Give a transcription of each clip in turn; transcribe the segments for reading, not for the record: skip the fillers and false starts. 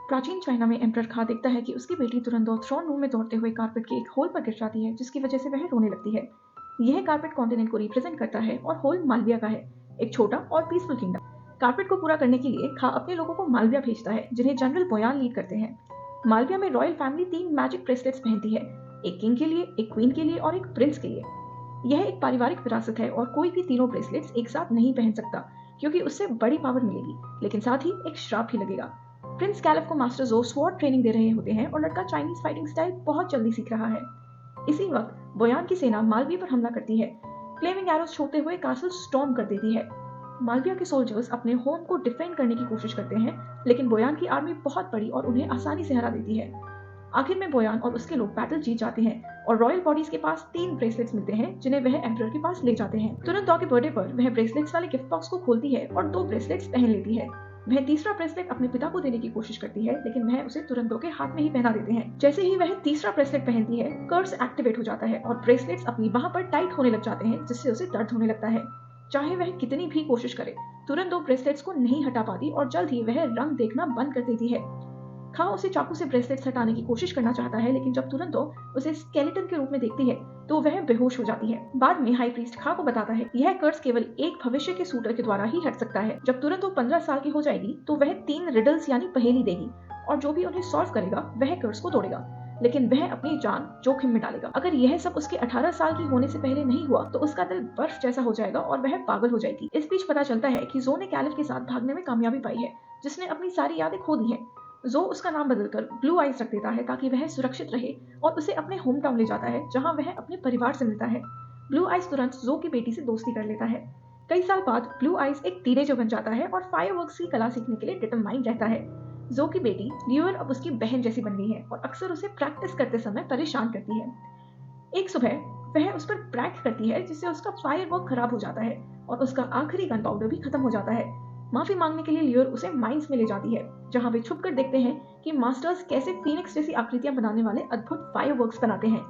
प्राचीन चाइना में एम्परर खा देखता है कि उसकी बेटी तुरंदो थ्रोन रूम में दौड़ते हुए कारपेट के एक होल पर गिर जाती है, जिसकी वजह से वह रोने लगती है। यह कारपेट कॉन्टिनेंट को रिप्रेजेंट करता है और होल मालविया का है, एक छोटा और पीसफुल किंगडम। कारपेट को पूरा करने के लिए खा अपने लोगों को मालविया भेजता है, जिन्हें जनरल बोयान लीड करते हैं। मालविया में रॉयल फैमिली 3 मैजिक ब्रेसलेट्स पहनती है, एक किंग के लिए, एक क्वीन के लिए और एक प्रिंस के लिए। यह एक पारिवारिक विरासत है और कोई भी तीनों ब्रेसलेट्स एक साथ नहीं पहन सकता, क्योंकि उससे बड़ी पावर मिलेगी, लेकिन साथ ही एक श्राप भी लगेगा। प्रिंस कैलेफ को मास्टर जो स्वॉर्ड ट्रेनिंग दे रहे होते हैं और लड़का चाइनीज फाइटिंग स्टाइल बहुत जल्दी सीख रहा है। इसी वक्त बोयान की सेना मालविया पर हमला करती है, फ्लेमिंग एरोस छोड़ते हुए कासल स्टॉर्म कर देती है। मालविया के सोल्जर्स अपने होम को डिफेंड करने की कोशिश करते हैं, लेकिन बोयान की आर्मी बहुत बड़ी और उन्हें आसानी से हरा देती है। आखिर में बोयान और उसके लोग बैटल जीत जाते हैं और रॉयल बॉडीज के पास 3 ब्रेसलेट्स मिलते हैं, जिन्हें वह एम्परर के पास ले जाते हैं। तुरंत के बर्थडे पर वह ब्रेसलेट्स वाले गिफ्ट बॉक्स को खोलती है और 2 ब्रेसलेट्स पहन लेती है। वह तीसरा ब्रेसलेट अपने पिता को देने की कोशिश करती है, लेकिन वह उसे तुरंत के हाथ में ही पहना देते हैं। जैसे ही वह तीसरा ब्रेसलेट पहनती है, कर्स एक्टिवेट हो जाता है और ब्रेसलेट्स अपनी बाह पर टाइट होने लग जाते हैं, जिससे उसे दर्द होने लगता है। चाहे वह कितनी भी कोशिश करे, तुरंत ब्रेसलेट्स को नहीं हटा पाती और जल्द ही वह रंग देखना बंद कर देती है। खा उसे चाकू से ब्रेसलेट्स हटाने की कोशिश करना चाहता है, लेकिन जब तुरंत उसे स्केलेटन के रूप में देखती है तो वह बेहोश हो जाती है। बाद में हाई प्रीस्ट खा को बताता है कि यह कर्स केवल एक भविष्य के सूटर के द्वारा ही हट सकता है। जब तुरंत 15 साल की हो जाएगी तो वह 3 रिडल्स यानी पहेली देगी और जो भी उन्हें सॉल्व करेगा वह कर्स को तोड़ेगा, लेकिन वह अपनी जान जोखिम में डालेगा। अगर यह सब उसके 18 साल की होने से पहले नहीं हुआ तो उसका दिल बर्फ जैसा हो जाएगा और वह पागल हो जाएगी। इस बीच पता चलता है कि जो ने कैलेफ के साथ भागने में कामयाबी पाई है, जिसने अपनी सारी यादें खो दी हैं। जो उसका नाम बदलकर ब्लू आइज रख देता है ताकि वह सुरक्षित रहे और उसे अपने होम टाउन ले जाता है, जहां वह अपने परिवार से मिलता है। ब्लू आइज तुरंत जो की बेटी से दोस्ती कर लेता है। कई साल बाद ब्लू आइज एक टीनेजर बन जाता है और फायरवर्क्स की कला सीखने के लिए डिटरमाइंड रहता है। जो की बेटी लियोर अब उसकी बहन जैसी बन गई है और अक्सर उसे प्रैक्टिस करते समय परेशान करती है। एक सुबह वह उस पर प्रैंक करती है, जिससे उसका फायरवर्क खराब हो जाता है और उसका आखिरी गन पाउडर भी खत्म हो जाता है। माफी मांगने के लिए लियोर उसे माइंस में ले जाती है, जहां वे छुपकर देखते हैं कि मास्टर्स कैसे फीनिक्स जैसी आकृतियां बनाने वाले अद्भुत फायरवर्क्स बनाते हैं।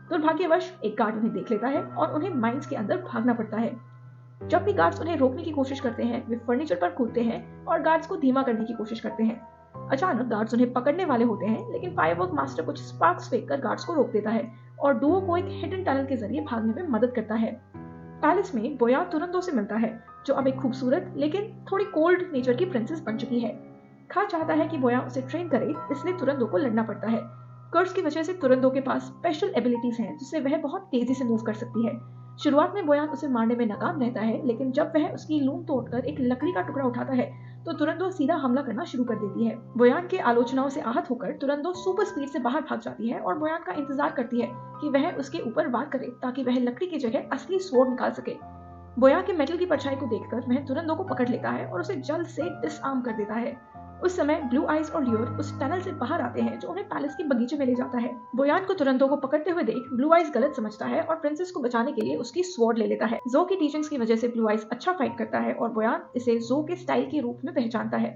दुर्भाग्यवश एक गार्ड उन्हें देख लेता है और उन्हें माइंस के अंदर भागना पड़ता है। जब भी गार्ड्स उन्हें रोकने की कोशिश करते हैं, वे फर्नीचर पर कूदते हैं और गार्ड्स को धीमा करने की कोशिश करते हैं। अचानक गार्ड्स उन्हें पकड़ने वाले होते हैं, लेकिन फायरवर्क मास्टर कुछ स्पार्क्स फेंककर गार्ड्स को रोक देता है और डुओ को एक हिडन टनल के जरिए भागने में मदद करता है। पैलेस में बोयान तुरंतो से मिलता है, जो अब एक खूबसूरत लेकिन थोड़ी कोल्ड नेचर की प्रिंसेस बन चुकी है। खा चाहता है कि बोयान उसे ट्रेन करे, इसलिए तुरंतो को लड़ना पड़ता है। कर्स की वजह से तुरंतो के पास स्पेशल एबिलिटीज हैं, जिससे वह बहुत तेजी से मूव कर सकती है। शुरुआत में बोयान उसे मारने में नाकाम रहता है, लेकिन जब वह उसकी लूम तोड़कर एक लकड़ी का टुकड़ा उठाता है तो तुरंतो सीधा हमला करना शुरू कर देती है। बोयान के आलोचनाओं से आहत होकर तुरंतो सुपर स्पीड से बाहर भाग जाती है और बोयान का इंतजार करती है कि वह उसके ऊपर वार करे, ताकि वह लकड़ी की जगह असली स्वॉर्ड निकाल सके। बोयान के मेटल की परछाई को देखकर वह तुरंतो को पकड़ लेता है और उसे जल्द से डिसआर्म कर देता है। उस समय ब्लू आइज और लियोर उस टनल से बाहर आते हैं, जो उन्हें पैलेस के बगीचे में ले जाता है। बोयान को तुरंतो को पकड़ते हुए देख ब्लू आइज गलत समझता है और प्रिंसेस को बचाने के लिए उसकी स्वॉर्ड ले लेता है। जो की टीचिंग्स की वजह से ब्लू आइज अच्छा फाइट करता है और बोयान इसे जो के स्टाइल के रूप में पहचानता है।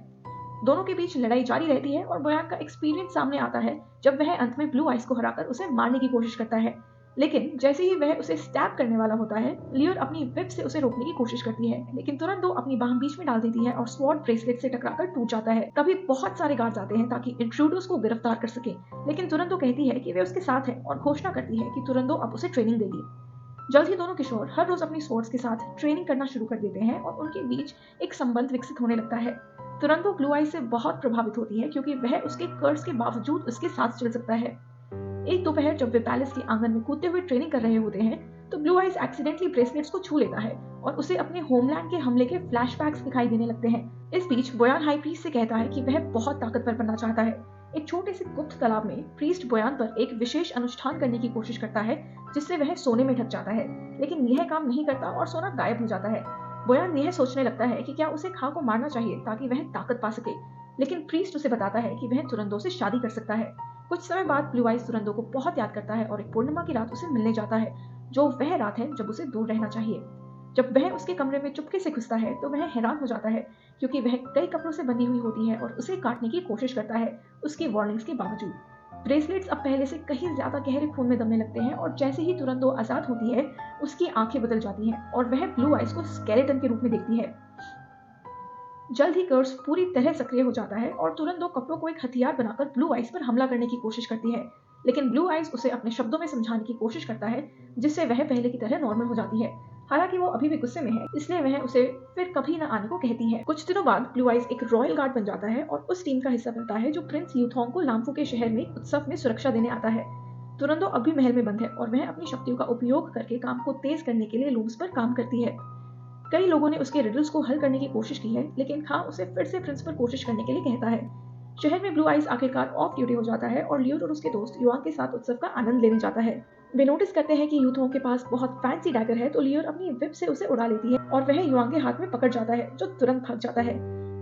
दोनों के बीच लड़ाई जारी रहती है और बोयान का एक्सपीरियंस सामने आता है, जब वह अंत में ब्लू आइज को हराकर उसे मारने की कोशिश करता है। लेकिन जैसे ही वह उसे स्टैब करने वाला होता है, लियोर अपनी विप से उसे रोकने की कोशिश करती है, लेकिन तुरंत वो अपनी बाह बीच में डाल देती है और स्वॉर्ड ब्रेसलेट से टकराकर टूट जाता है। तभी बहुत सारे गार्ड्स आते हैं ताकि इंट्रूडर्स को गिरफ्तार कर सके, लेकिन तुरंत वो कहती है कि वे उसके साथ है और घोषणा करती है कि तुरंत अब उसे ट्रेनिंग देगी। जल्द ही दोनों किशोर हर रोज अपनी स्वॉर्ड्स के साथ ट्रेनिंग करना शुरू कर देते हैं और उनके बीच एक संबंध विकसित होने लगता है। तुरंत वो ब्लू आइज से बहुत प्रभावित होती है, क्योंकि वह उसके कर्स के बावजूद उसके साथ चल सकता है। एक दोपहर जब वे पैलेस के आंगन में कूदते हुए ट्रेनिंग कर रहे होते हैं, तो ब्लू आइज एक्सीडेंटली ब्रेसलेट्स को छू लेता है और उसे अपने होमलैंड के हमले के फ्लैशबैक्स दिखाई देने लगते हैं। इस बीच बोयान हाई प्रीस्ट से कहता है कि वह बहुत ताकतवर बनना चाहता है। एक छोटे से गुप्त तालाब में प्रीस्ट बोयान पर एक विशेष अनुष्ठान करने की कोशिश करता है, जिससे वह सोने में ढक जाता है, लेकिन यह काम नहीं करता और सोना गायब हो जाता है। बोयान यह सोचने लगता है कि क्या उसे खा को मारना चाहिए ताकि वह ताकत पा सके, लेकिन प्रीस्ट उसे बताता है कि वह तुरंतो से शादी कर सकता है। कुछ समय बाद ब्लू आइज तुरंतो को बहुत याद करता है और एक पूर्णिमा की रात उसे मिलने जाता है, जो वह रात है जब उसे दूर रहना चाहिए। जब वह उसके कमरे में चुपके से घुसता है तो वह हैरान हो जाता है, क्योंकि वह कई कपड़ों से बंधी हुई होती है और उसे काटने की कोशिश करता है, उसकी वार्निंग्स के बावजूद। ब्रेसलेट्स अब पहले से कहीं ज्यादा गहरे खून में दबने लगते हैं और जैसे ही तुरंतो आजाद होती है, उसकी आंखें बदल जाती हैं और वह ब्लू आइज को स्केलेटन के रूप में देखती है। जल्द ही कर्स पूरी तरह सक्रिय हो जाता है और तुरंत दो कपड़ों को एक हथियार बनाकर ब्लू आइज पर हमला करने की कोशिश करती है, लेकिन ब्लू आइज उसे अपने शब्दों में समझाने की कोशिश करता है, जिससे वह पहले की तरह नॉर्मल हो जाती है। हालांकि वो अभी भी गुस्से में है, इसलिए वह उसे फिर कभी न आने को कहती है। कुछ दिनों बाद ब्लू आइज एक रॉयल गार्ड बन जाता है और उस टीम का हिस्सा बनता है जो प्रिंस यूथोंग को लाम्फू के शहर में उत्सव में सुरक्षा देने आता है। तुरंदो अब भी महल में बंद है और वह अपनी शक्तियों का उपयोग करके काम को तेज करने के लिए लूम्स पर काम करती है। कई लोगों ने उसके रिडल्स को हल करने की कोशिश की है, लेकिन खां उसे फिर से प्रिंस पर कोशिश करने के लिए कहता है। शहर में ब्लू आइज आखिरकार ऑफ ड्यूटी हो जाता है और लियोर और उसके दोस्त युआंग के साथ उत्सव का आनंद लेने जाता है। वे नोटिस करते हैं कि यूथोंग के पास बहुत फैंसी डैगर है, तो लियोर अपनी विप से उसे उड़ा लेती है और वह युआंग के हाथ में पकड़ जाता है, जो तुरंत भाग जाता है।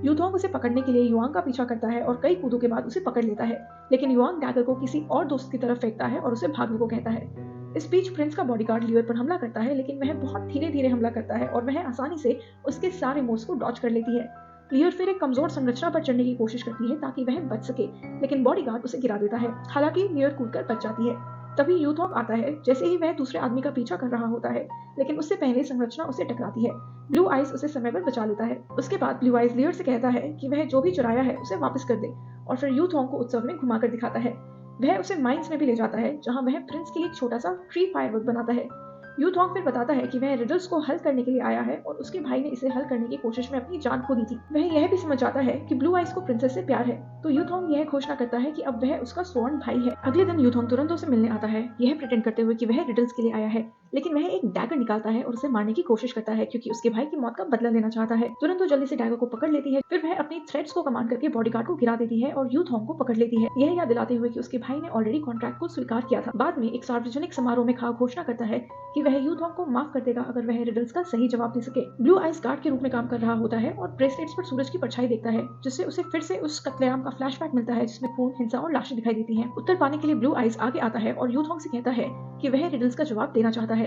यूथोंग उसे पकड़ने के लिए युआंग का पीछा करता है और कई कूदों के बाद उसे पकड़ लेता है, लेकिन युआंग डैगर को किसी और दोस्त की तरफ फेंकता है और उसे भागने को कहता है। इस बीच प्रिंस का बॉडीगार्ड लियोर पर हमला करता है, लेकिन वह बहुत धीरे धीरे हमला करता है और वह आसानी से उसके सारे मूव्स को डॉज कर लेती है। लियोर फिर एक कमजोर संरचना पर चढ़ने की कोशिश करती है ताकि वह बच सके, लेकिन बॉडीगार्ड उसे गिरा देता है। हालांकि लियोर कूदकर बच जाती है। तभी यूथोंग आता है, जैसे ही वह दूसरे आदमी का पीछा कर रहा होता है, लेकिन उससे पहले संरचना उसे टकराती है। ब्लू आइज उसे समय पर बचा लेता है। उसके बाद ब्लू आइज लियोर से कहता है कि वह जो भी चुराया है उसे वापस कर दे, और फिर यूथोंग को उत्सव में घुमाकर दिखाता है। वह उसे माइंस में भी ले जाता है, जहां वह प्रिंस के लिए एक छोटा सा ट्री फायरवर्क बनाता है। यूथोंग फिर बताता है कि वह रिडल्स को हल करने के लिए आया है और उसके भाई ने इसे हल करने की कोशिश में अपनी जान खो दी थी। वह यह भी समझ जाता है कि ब्लू आइज को प्रिंसेस से प्यार है, तो यूथोंग यह घोषणा करता है कि अब वह उसका स्वर्ण भाई है। अगले दिन यूथोंग तुरंतो से मिलने आता है, यह प्रिटेंड करते हुए कि वह रिडल्स के लिए आया है, लेकिन वह एक डैगर निकालता है और उसे मारने की कोशिश करता है क्योंकि उसके भाई की मौत का बदला लेना चाहता है। तुरंतो जल्दी से डैगर को पकड़ लेती है, फिर वह अपनी थ्रेड्स को कमांड करके बॉडीगार्ड को गिरा देती है और यूथोंग को पकड़ लेती है, यह याद दिलाते हुए कि उसके भाई ने ऑलरेडी कॉन्ट्रैक्ट को स्वीकार किया था। बाद में एक सार्वजनिक समारोह में खा घोषणा करता है कि वह यूथोंग को माफ कर देगा अगर वह रिडल्स का सही जवाब दे सके। ब्लू आइज गार्ड के रूप में काम कर रहा होता है और ब्रेसलेट्स पर सूरज की परछाई देखता है, जिससे उसे फिर से उस कत्लेआम का फ्लैशबैक मिलता है जिसमें खून, हिंसा और लाशें दिखाई देती हैं। उत्तर पाने के लिए ब्लू आइज आगे आता है और यूथोंग से कहता है कि वह रिडल्स का जवाब देना चाहता है।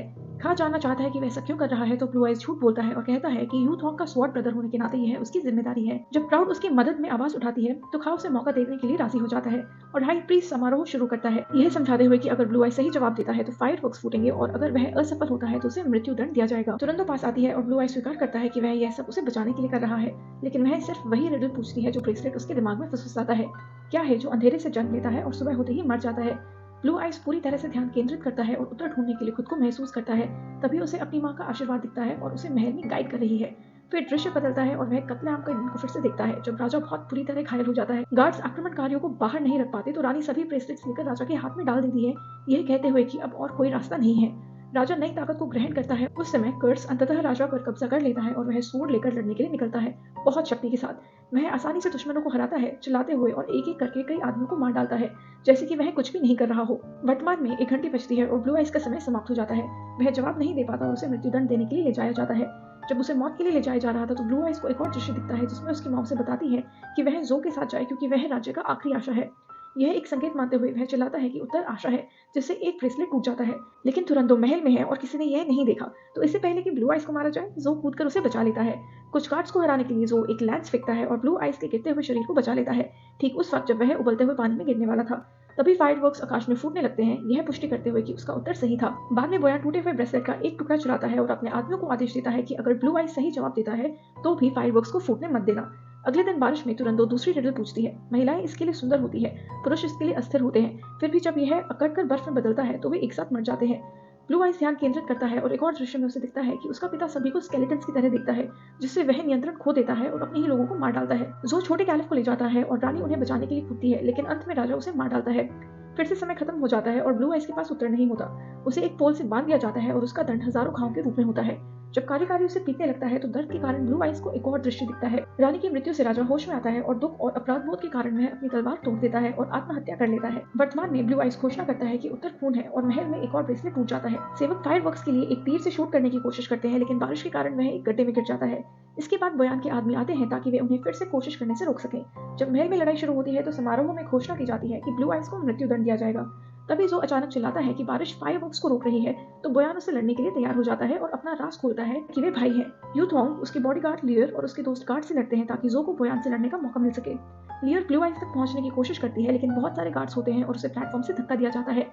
खा जानना चाहता है कि वह ऐसा क्यों कर रहा है, तो ब्लू आइज झूठ बोलता है और कहता है कि यूथोंग का स्वॉर्ड ब्रदर होने के नाते यह उसकी जिम्मेदारी है। जब क्राउड उसकी मदद में आवाज उठाती है, तो खा उसे मौका देने के लिए राजी हो जाता है और हाई प्रीस्ट समारोह शुरू करता है, यह समझाते हुए कि अगर ब्लू आइज सही जवाब देता है तो फायरवर्क्स फूटेंगे और अगर वह असफल होता है तो उसे मृत्यु दंड दिया जाएगा। तुरंत पास आती है और ब्लू आइज स्वीकार करता है कि वह यह सब उसे बचाने के लिए कर रहा है, लेकिन वह सिर्फ वही रिडल पूछती है जो ब्रेसलेट उसके दिमाग में फुसफुसाता है। क्या है जो अंधेरे से जन्म लेता है और सुबह होते ही मर जाता है? ब्लू आइज पूरी तरह से ध्यान केंद्रित करता है और उत्तर ढूंढने के लिए खुद को महसूस करता है। तभी उसे अपनी माँ का आशीर्वाद दिखता है और उसे महल में गाइड कर रही है। फिर दृश्य बदलता है और वह कत्लेआम का दिन को फिर से देखता है, जब राजा बहुत बुरी तरह घायल हो जाता है। गार्ड्स आक्रमणकारियों को बाहर नहीं रख पाते, तो रानी सभी ब्रेसलेट्स लेकर राजा के हाथ में डाल देती है, यह कहते हुए कि अब और कोई रास्ता नहीं है। राजा नई ताकत को ग्रहण करता है। उस समय कर्स अंततः राजा पर कब्जा कर लेता है और वह सूंड लेकर लड़ने के लिए निकलता है, बहुत शक्ति के साथ। वह आसानी से दुश्मनों को हराता है, चिल्लाते हुए, और एक एक करके कई आदमियों को मार डालता है, जैसे कि वह कुछ भी नहीं कर रहा हो। वर्तमान में 1 घंटी बजती है और ब्लू आइज का समय समाप्त हो जाता है। वह जवाब नहीं दे पाता और उसे मृत्युदंड देने के लिए ले जाया जाता है। जब उसे मौत के लिए ले जाया जा रहा था, तो ब्लू आइज को एक और दृश्य दिखता है जिसमें उसकी माँ उसे बताती है कि वह जो के साथ जाए क्योंकि वह राज्य का आखिरी आशा है। यह एक संकेत मानते हुए वह चिल्लाता है कि उत्तर आशा है, जिससे एक ब्रेसलेट टूट जाता है। लेकिन तुरंत महल में है और किसी ने यह नहीं देखा, तो इससे पहले कि ब्लू आइज को मारा जाए, जो कूदकर उसे बचा लेता है। कुछ गार्ड्स को हराने के लिए जो एक लैंस फेंकता है और ब्लू आइज के गिरते हुए शरीर को बचा लेता है, ठीक उस वक्त जब वह उबलते हुए पानी में गिरने वाला था। तभी फायरवर्क्स आकाश में फूटने लगते हैं, यह पुष्टि करते हुए कि उसका उत्तर सही था। बाद में बोयान टूटे हुए ब्रेसलेट का एक टुकड़ा चुराता है और अपने आदमियों को आदेश देता है कि अगर ब्लू आइज सही जवाब देता है तो भी फायरवर्क्स को फूटने मत देना। अगले दिन बारिश में तुरंत दूसरी रिडल पूछती है। महिलाएं इसके लिए सुंदर होती है, पुरुष इसके लिए अस्थिर होते हैं, फिर भी जब यह अकड़कर बर्फ में बदलता है तो वे एक साथ मर जाते हैं। ब्लू आइज ध्यान केंद्रित करता है और एक और दृश्य में उसे दिखता है कि उसका पिता सभी को स्केलेटन्स की तरह दिखता है, जिससे वह नियंत्रण खो देता है और अपने ही लोगों को मार डालता है। जो छोटे कैलिफ को ले जाता है और रानी उन्हें बचाने के लिए कूदती है, लेकिन अंत में राजा उसे मार डालता है। फिर से समय खत्म हो जाता है और ब्लू आइज के पास उत्तर नहीं होता। उसे एक पोल से बांध दिया जाता है और उसका दंड हजारों घावों के रूप में होता है। जब कार्यकारी उसे पीटने लगता है तो दर्द के कारण ब्लू आइज को एक और दृश्य दिखता है। रानी की मृत्यु से राजा होश में आता है और दुख और अपराध बोध के कारण वह अपनी तलवार तोड़ देता है और आत्महत्या कर लेता है। वर्तमान में ब्लू आइज घोषणा करता है कि उत्तर खून है और महल में एक और ब्रेसलेट टूट जाता है। सेवक फायरवर्क्स के लिए एक तीर से शूट करने की कोशिश करते हैं, लेकिन बारिश के कारण वह एक गड्ढे में गिर जाता है। इसके बाद बोयान के आदमी आते हैं ताकि वे उन्हें फिर से कोशिश करने से रोक सकें। जब महल में लड़ाई शुरू होती है तो समारोह में घोषणा की जाती है कि ब्लू आइज को मृत्युदंड दिया जाएगा। तभी जो अचानक चिल्लाता है कि बारिश फायरवर्क्स को रोक रही है, तो बोयान उससे लड़ने के लिए तैयार हो जाता है और अपना राज खोलता है कि वे भाई हैं। यूथोंग उसके बॉडीगार्ड लियर और उसके दोस्त गार्ड से लड़ते हैं ताकि जो को बोयान से लड़ने का मौका मिल सके। लियर ब्लू आइज तक पहुंचने की कोशिश करती है, लेकिन बहुत सारे गार्ड्स होते हैं और उसे प्लेटफॉर्म से धक्का दिया जाता है।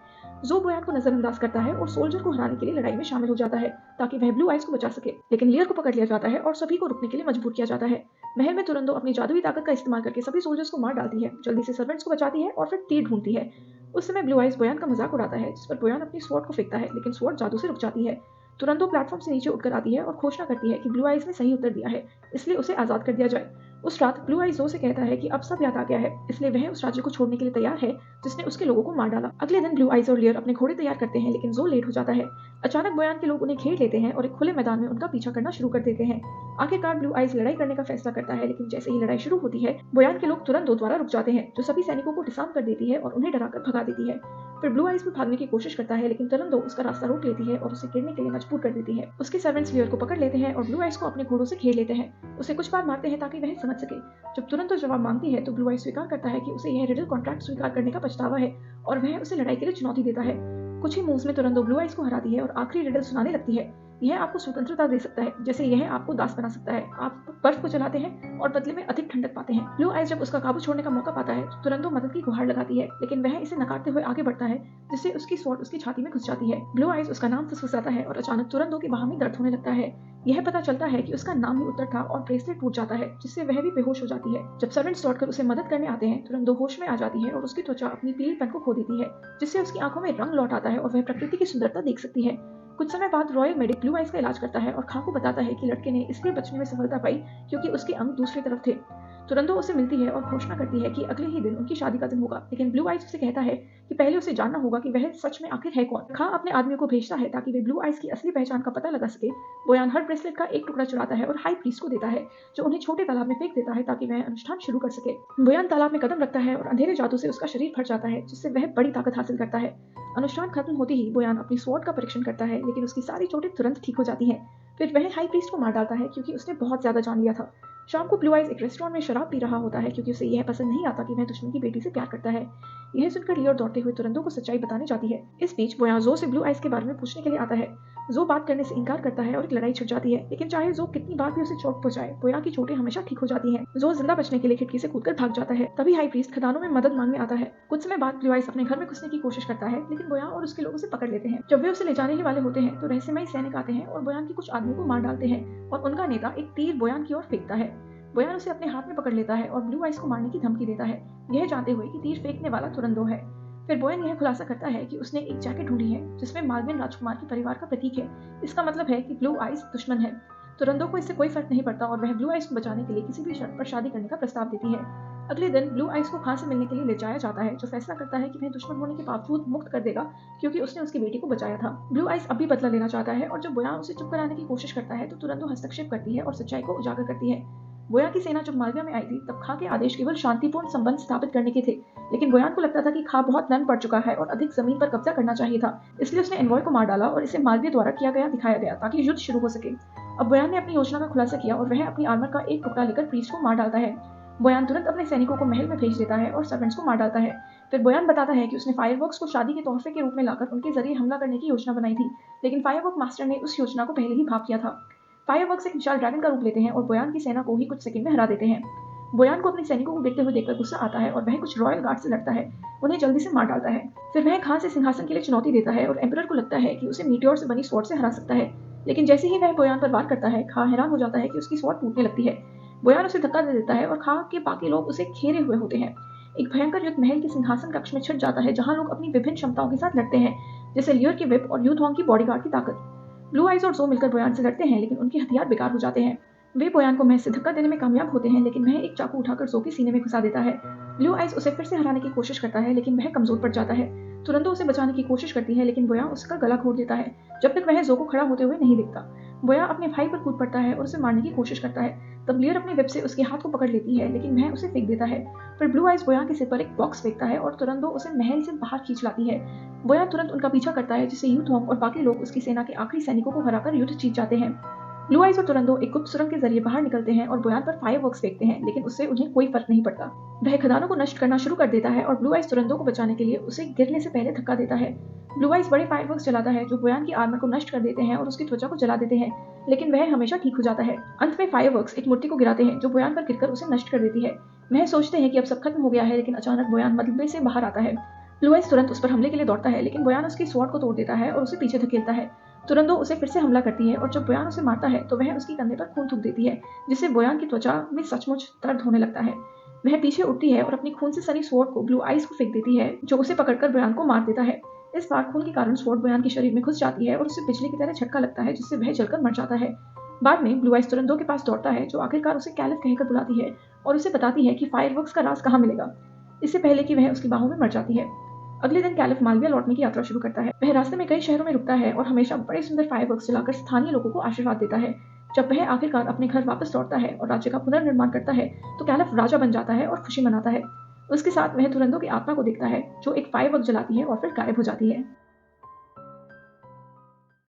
जो बोयान को नजरअंदाज करता है और सोल्जर को हराने के लिए लड़ाई में शामिल हो जाता है ताकि वह ब्लू आइज को बचा सके, लेकिन लियर को पकड़ लिया जाता है और सभी को रुकने के लिए मजबूर किया जाता है। महल में तुरंदो अपनी जादुई ताकत का इस्तेमाल करके सभी सोल्जर्स को मार डालती है, जल्दी से सर्वेंट्स को बचाती है और फिर तीर ढूंढती है। उस समय ब्लू आइज बोयान का मजाक उड़ाता है, जिस पर बोयान अपनी स्वॉर्ड को फेंकता है, लेकिन स्वॉर्ड जादू से रुक जाती है। तुरंदो प्लेटफॉर्म से नीचे उठकर आती है और घोषणा करती है कि ब्लू आइज ने सही उत्तर दिया है, इसलिए उसे आजाद कर दिया जाए। उस रात ब्लू आइज जो से कहता है कि अब सब याद आ गया है, इसलिए वह उस राज्य को छोड़ने के लिए तैयार है जिसने उसके लोगों को मार डाला। अगले दिन ब्लू आइज और लियर अपने घोड़े तैयार करते हैं, लेकिन जो लेट हो जाता है। अचानक बोयान के लोग उन्हें घेर लेते हैं और एक खुले मैदान में उनका पीछा करना शुरू कर देते हैं। आखिरकार ब्लू आइज लड़ाई करने का फैसला करता है, लेकिन जैसे ही लड़ाई शुरू होती है, बोयान के लोग तुरंत दो द्वारा रुक जाते हैं, जो सभी सैनिकों को डिसआर्म कर देती है और उन्हें डराकर भगा देती है। फिर ब्लू आइज भी भागने की कोशिश करता है, लेकिन तुरंत उसका रास्ता रोक लेती है और उसे गिरने के लिए मजबूर कर देती है। उसके सर्वेंट्स लियर को पकड़ लेते हैं और ब्लू आइज को अपने घोड़ों से घेर लेते हैं। उसे कुछ बार मारते हैं ताकि वह समझ सके। जब तुरंत जवाब मांगती है तो ब्लू आइज स्वीकार करता है कि उसे यह रिडल कॉन्ट्रैक्ट स्वीकार करने का पछतावा है और वह उसे लड़ाई के लिए चुनौती देता है। कुछ ही मूव्स में तुरंत ब्लू आइज को हराती है और आखिरी रिडल सुनाने लगती है। यह आपको स्वतंत्रता दे सकता है, जैसे यह आपको दास बना सकता है। आप बर्फ को जलाते हैं और बदले में अधिक ठंडक पाते हैं। ब्लू आइज जब उसका काबू छोड़ने का मौका पाता है तो तुरंत मदद की गुहार लगाती है, लेकिन वह इसे नकारते हुए आगे बढ़ता है, जिससे उसकी स्वॉर्ड उसकी छाती में घुस जाती है। ब्लू आइज उसका नाम फुसफुसाता है और अचानक तुरंत की बाह में दर्द होने लगता है। यह पता चलता है कि उसका नाम ही उत्तर था और ब्रेसलेट टूट जाता है, जिससे वह भी बेहोश हो जाती है। जब सर्वेंट्स लौटकर उसे मदद करने आते हैं, तुरंत होश में आ जाती है और उसकी त्वचा अपनी पीलीपन को खो देती है, जिससे उसकी आंखों में रंग लौट आता है और वह प्रकृति की सुंदरता देख सकती है। कुछ समय बाद रॉयल मेडिक ब्लू आइज का इलाज करता है और खां को बताता है कि लड़के ने इसलिए बचने में सफलता पाई क्योंकि उसके अंग दूसरी तरफ थे। तुरंदो उसे मिलती है और घोषणा करती है कि अगले ही दिन उनकी शादी का दिन होगा, लेकिन ब्लू आइज उसे कहता है कि पहले उसे जानना होगा कि वह सच में आखिर है कौन। खां अपने आदमियों को भेजता है ताकि वे ब्लू आइज की असली पहचान का पता लगा सके। बोयान हर ब्रेसलेट का एक टुकड़ा चुराता है और हाई प्रीस्ट को देता है, जो उन्हें छोटे तालाब में फेंक देता है ताकि वह अनुष्ठान शुरू कर सके। बोयान तालाब में कदम रखता है और अंधेरे जादू से उसका शरीर फट जाता है, जिससे वह बड़ी ताकत हासिल करता है। अनुष्ठान खत्म होते ही बोयान अपनी स्वॉर्ड का परीक्षण करता है, लेकिन उसकी सारी चोटें तुरंत ठीक हो जाती हैं। फिर वह हाई प्रीस्ट को मार डालता है क्योंकि उसने बहुत ज्यादा जान लिया था। शाम को ब्लू आइज एक रेस्टोरेंट में शराब पी रहा होता है क्योंकि उसे यह पसंद नहीं आता कि वह दुश्मन की बेटी से प्यार करता है। यह सुनकर लियर दौड़ते हुए तुरंदो को सच्चाई बताने जाती है। इस बीच बोयान जो से ब्लू आइज के बारे में पूछने के लिए आता है। जो बात करने से इनकार करता है और एक लड़ाई छिड़ जाती है, लेकिन चाहे जो कितनी बार भी उसे चोट पहुंचाए, बोया की चोटें हमेशा ठीक हो जाती हैं। जो जिंदा बचने के लिए खिड़की से कूदकर भाग जाता है। तभी हाई प्रीस्ट खदानों में मदद मांगने आता है। कुछ समय बाद ब्लू आइज अपने घर में घुसने की कोशिश करता है, लेकिन बोयान और उसके लोग उसे पकड़ लेते हैं। जब वे उसे ले जाने ही वाले होते हैं तो रहस्यमयी सैनिक आते हैं और बोयान के कुछ आदमियों को मार डालते हैं और उनका नेता एक तीर बोयान की ओर फेंकता है। बोयान उसे अपने हाथ में पकड़ लेता है और ब्लू आइज को मारने की धमकी देता है, यह जानते हुए कि तीर फेंकने वाला तुरंदो है। फिर बोयान यह खुलासा करता है कि उसने एक जैकेट ढूंढी है जिसमें मार्विन राजकुमार के परिवार का प्रतीक है। इसका मतलब है कि ब्लू आइज दुश्मन है। तुरंदो को इससे कोई फर्क नहीं पड़ता और वह ब्लू आइज को बचाने के लिए किसी भी शर्त पर शादी करने का प्रस्ताव देती है। अगले दिन ब्लू आइज को खां से मिलने के लिए ले जाया जाता है, जो फैसला करता है कि वह दुश्मन होने के बावजूद मुक्त कर देगा क्योंकि उसने उसकी बेटी को बचाया था। ब्लू आइज अब भी बदला लेना चाहता है और जब बोयान उसे चुप कराने की कोशिश करता है तो तुरंदो हस्तक्षेप करती है और सच्चाई को उजागर करती है। बोया की सेना जब मालविया में आई थी तब खां के आदेश केवल शांतिपूर्ण संबंध स्थापित करने के थे, लेकिन बोयान को लगता था कि खां बहुत नन पड़ चुका है और अधिक जमीन पर कब्जा करना चाहिए था, इसलिए उसने एनवॉय को मार डाला और इसे मालविया द्वारा किया गया दिखाया गया ताकि युद्ध शुरू हो सके। अब बोयान ने अपनी योजना का खुलासा किया और वह अपनी आर्मर का एक टुकड़ा लेकर प्रीस्ट को मार डालता है। बोयान तुरंत अपने सैनिकों को महल में भेज देता है और सर्वेंट्स को मार डालता है। फिर बोयान बताता है कि उसने फायरवर्क्स को शादी के तोहफे के रूप में लाकर उनके जरिए हमला करने की योजना बनाई थी, लेकिन फायरवर्क मास्टर ने उस योजना को पहले ही भाप किया था। फायरवर्क्स एक विशाल ड्रैगन का रूप लेते हैं और बोयान की सेना को ही कुछ सेकंड में हरा देते हैं। बोयान को अपने सैनिकों को गिरते हुए देखकर गुस्सा आता है और वह कुछ रॉयल गार्ड से लड़ता है, उन्हें जल्दी से मार डालता है। फिर वह खां से सिंहासन के लिए चुनौती देता है और एम्परर को लगता है कि उसे मीटियोर से बनी स्वॉर्ड से हरा सकता है, लेकिन जैसे ही वह बोयान पर वार करता है, खां हैरान हो जाता है कि उसकी स्वॉर्ड टूटने लगती है। बोयान उसे धक्का दे देता है और खां के बाकी लोग उसे घेरे हुए होते हैं। एक भयंकर युद्ध महल के सिंहासन कक्ष में छिड़ जाता है, जहां लोग अपनी विभिन्न क्षमताओं के साथ लड़ते हैं, जैसे लियर के विप और यूथोंग की बॉडीगार्ड की ताकत। ब्लू आइज और जो मिलकर बोयान से लड़ते हैं, लेकिन उनके हथियार बेकार हो जाते हैं। वे बोयान को महज से धक्का देने में कामयाब होते हैं, लेकिन वह एक चाकू उठाकर जो के सीने में घुसा देता है। ब्लू आइज उसे फिर से हराने की कोशिश करता है, लेकिन वह कमजोर पड़ जाता है। तुरंतो उसे बचाने की कोशिश करती है, लेकिन बोया उसका गला घोट देता है जब तक वह जो को खड़ा होते हुए नहीं दिखता। बोया अपने भाई पर कूद पड़ता है और उसे मारने की कोशिश करता है। तब लियर अपने विप से उसके हाथ को पकड़ लेती है, लेकिन वह उसे फेंक देता है। फिर ब्लू आइज बोया के सिर पर एक बॉक्स फेंकता है और तुरंतो उसे महल से बाहर खींच लाती है। बोया तुरंत उनका पीछा करता है, जिससे यूथोंग और बाकी लोग उसकी सेना के आखिरी सैनिकों को हराकर युद्ध जीत जाते हैं। ब्लू आइज और तुरंतो एक गुप्त सुरंग के जरिए बाहर निकलते हैं और बोयान पर फायरवर्क्स फेंकते हैं, लेकिन उससे उन्हें कोई फर्क नहीं पड़ता। वह खदानों को नष्ट करना शुरू कर देता है और ब्लू आइज तुरंतो को बचाने के लिए उसे गिरने से पहले धक्का देता है। ब्लू आइज बड़े फायरवर्क्स जलाता है जो बोयान की आर्मर को नष्ट कर देते हैं और उसकी त्वचा को जला देते हैं, लेकिन वह हमेशा ठीक हो जाता है। अंत में फायरवर्क्स एक मूर्ति को गिराते हैं जो बोयान पर गिरकर उसे नष्ट कर देती है। वह सोचते हैं कि अब सब खत्म हो गया है, लेकिन अचानक बोयान मलबे से बाहर आता है। ब्लू आइज तुरंत उस पर हमले के लिए दौड़ता है, लेकिन बोयान उसकी स्वॉर्ड को तोड़ देता है और उसे पीछे धकेलता है। तुरंदो उसे फिर से हमला करती है और जब बोयान उसे मारता है तो वह उसकी कंधे पर खून थूक देती है, जिससे बोयान की त्वचा में सचमुच दर्द होने लगता है। वह पीछे उठती है और अपनी खून से सनी स्वॉर्ड को ब्लू आइज को फेंक देती है, जो उसे पकड़कर बोयान को मार देता है। इस बार खून के कारण स्वॉर्ड बोयान के शरीर में घुस जाती है और उसे बिजली की तरह झटका लगता है, जिससे वह जलकर मर जाता है। बाद में ब्लू आइज तुरंदो के पास दौड़ता है, जो आखिरकार उसे कैलिफ कहकर बुलाती है और उसे बताती है कि फायरवर्क्स का राज कहाँ मिलेगा, इससे पहले कि वह उसकी बाहों में मर जाती है। अगले दिन कैलिफ मालविया लौटने की यात्रा शुरू करता है। वह रास्ते में कई शहरों में रुकता है और हमेशा बड़े सुंदर फायरवर्क्स जलाकर स्थानीय लोगों को आशीर्वाद देता है। जब वह आखिरकार अपने घर वापस लौटता है और राज्य का पुनर्निर्माण करता है, तो कैलिफ राजा बन जाता है और खुशी मनाता है। उसके साथ वह तुरंदो की आत्मा को देखता है, जो एक फायरवर्क जलाती है और फिर गायब हो जाती है।